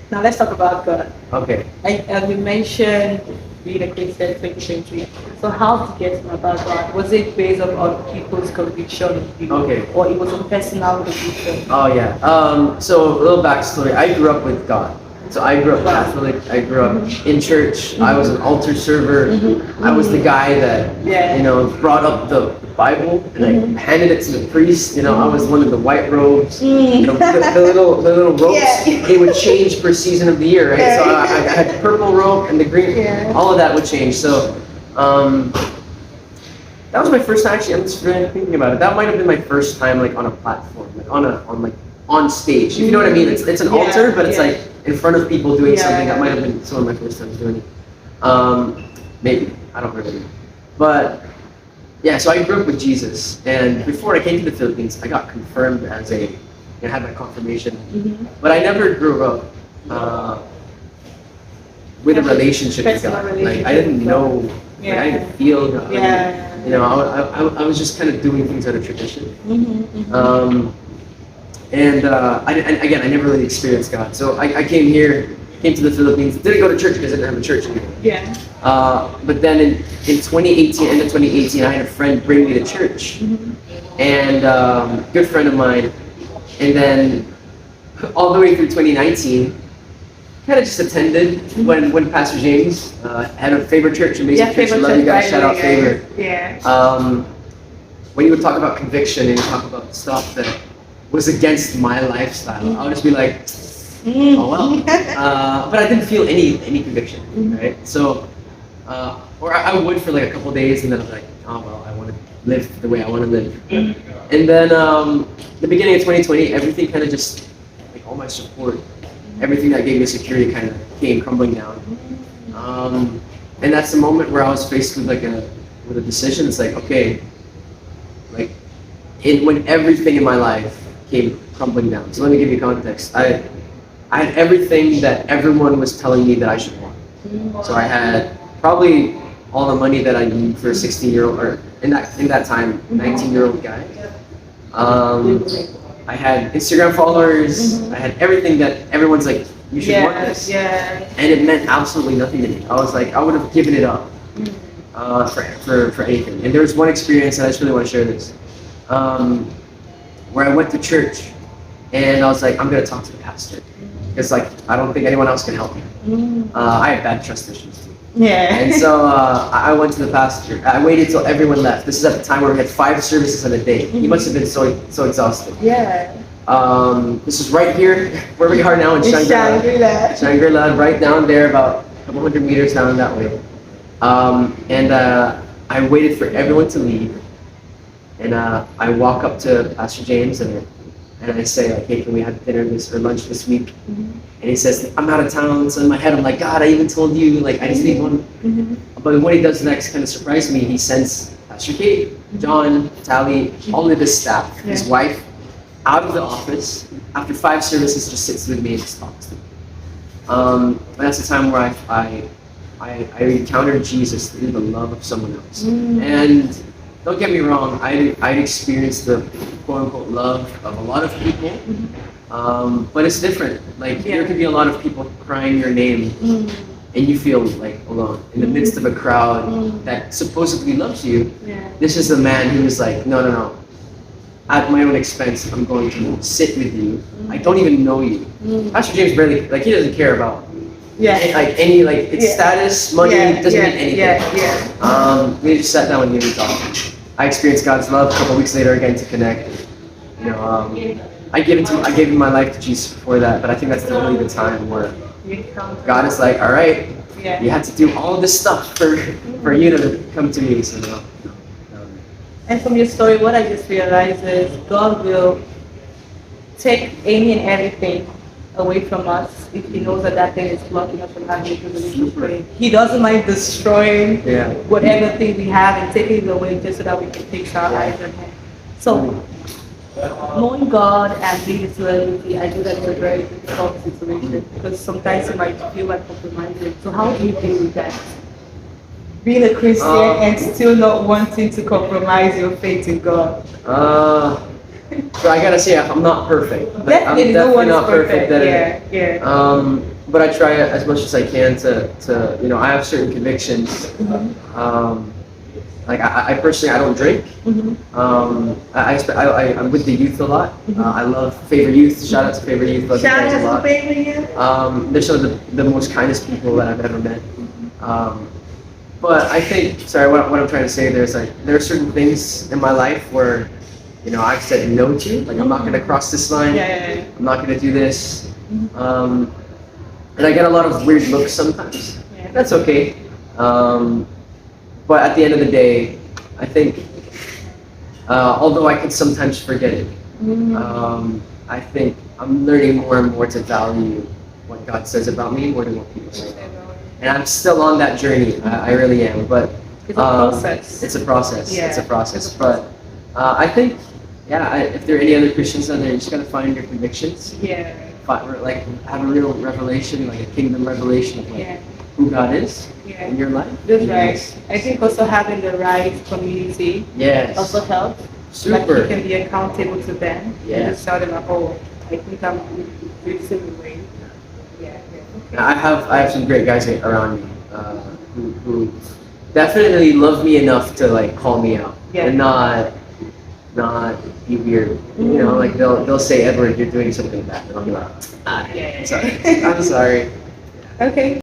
Now let's talk about God. Okay. You mentioned being a Christian 2023. So how did you get to know about God? Was it based on other people's conviction of you? Okay. Or it was a personal conviction? Oh yeah. So a little backstory. I grew up with God. So I grew up Wow. Catholic. I grew up in church. I was an altar server. I was the guy that brought up the Bible and I handed it to the priest. I was one of the white robes. The little ropes. Yeah. They would change per season of the year, right? So I had the purple robe and the green. Yeah. All of that would change. So that was my first time. Actually, I'm just really thinking about it. That might have been my first time like on a platform, like on stage. If you know what I mean? It's an altar, but it's like in front of people doing something. That might have been some of my first times doing it. Maybe I don't remember. But yeah, so I grew up with Jesus, and before I came to the Philippines, I got confirmed as I had my confirmation. But I never grew up with a relationship with God. Like I didn't know. Like, I didn't feel God. I was just kind of doing things out of tradition. I never really experienced God. So I came to the Philippines, didn't go to church because I didn't have a church anymore. Yeah. But then in 2018, end of 2018, I had a friend bring me to church. And good friend of mine. And then all the way through 2019, kind of just attended when Pastor James had a favorite church, amazing church. I love you guys. Shout out Favor. Yeah. When he would talk about conviction and talk about stuff that was against my lifestyle, I would just be like, oh well. But I didn't feel any conviction, right? So, or I would for like a couple days, and then I'm like, oh well, I want to live the way I want to live. And then the beginning of 2020, everything kind of just like all my support, everything that gave me security kind of came crumbling down. And that's the moment where I was faced with a decision. It's like, okay, like when everything in my life came crumbling down. So let me give you context. I had everything that everyone was telling me that I should want. So I had probably all the money that I need for a 16-year-old, or in that time, 19-year-old guy. I had Instagram followers. I had everything that everyone's like, you should want this. Yeah. And it meant absolutely nothing to me. I was like, I would have given it up for anything. And there was one experience, and I just really want to share this, where I went to church, and I was like, I'm gonna talk to the pastor, because like I don't think anyone else can help me. I have bad trust issues too. Yeah. And so I went to the pastor. I waited till everyone left. This is at the time where we had 5 services in a day. He must have been so exhausted. Yeah. This is right here where we are now in Shangri-La. Shangri-La, right down there, about a couple hundred meters down that way. I waited for everyone to leave, and I walk up to Pastor James and I say like, hey, can we have dinner or lunch this week? And he says, I'm out of town. So in my head, I'm like, God, I even told you, like, I just need one. But what he does next kind of surprised me. He sends Pastor Kate, John, Tally, all of his staff, his wife, out of the office after 5 services, just sits with me and just talks to me. And that's the time where I encountered Jesus through the love of someone else. And don't get me wrong, I'd experienced the quote-unquote love of a lot of people, but it's different. Like, there could be a lot of people crying your name, and you feel like alone in the midst of a crowd that supposedly loves you. This is a man who was like, no. At my own expense, I'm going to sit with you. I don't even know you. Pastor James barely, like, he doesn't care about it's status, money, doesn't mean anything. We just sat down and we talked. I experienced God's love. A couple weeks later, again to connect. I gave him my life to Jesus before that, but I think that's really the time where God is like, all right, you have to do all of this stuff for you to come to me. So, And from your story, what I just realized is God will take any and everything away from us if He knows that thing is blocking us from having a relationship with Him. He doesn't mind destroying whatever thing we have and taking it away just so that we can fix our eyes on Him. So, knowing God and being a celebrity, I know that it's a very difficult situation because sometimes you might feel like compromising. So how do you deal with that? Being a Christian and still not wanting to compromise your faith in God. So I gotta say, I'm not perfect. Like, Definitely, I'm no one definitely is not perfect perfect. at it. Yeah. But I try as much as I can to I have certain convictions. Like I personally, I don't drink. I'm with the youth a lot. I love Favor Youth. Shout out to Favor Youth. Love you Shout guys a out lot. to Baby You. They're some of the most kindest people that I've ever met. But I think, sorry, what I'm trying to say there is like there are certain things in my life where, I've said no to. Like I'm not gonna cross this line. Yeah. I'm not gonna do this. And I get a lot of weird looks sometimes. Yeah. That's okay. But at the end of the day, I think, although I can sometimes forget it, I think I'm learning more and more to value what God says about me more than what people say about me. And I'm still on that journey. I really am. But It's a process. It's a process. Yeah. It's a process. But I think, if there are any other Christians out there, you just gotta find your convictions. Yeah. Like have a real revelation, like a kingdom revelation of Yeah. who God is Yeah. in your life. That's right. I think also having the right community Yes. also helps. Like Super. you can be accountable to them. Yeah. And just tell them, oh, I think I'm fixing the way. Yeah. And I have some great guys around me who definitely love me enough to like call me out Yeah. and not be weird. Like they'll say, Edward, you're doing something bad. And I'll be like, Yeah. I'm sorry. I'm sorry. Okay.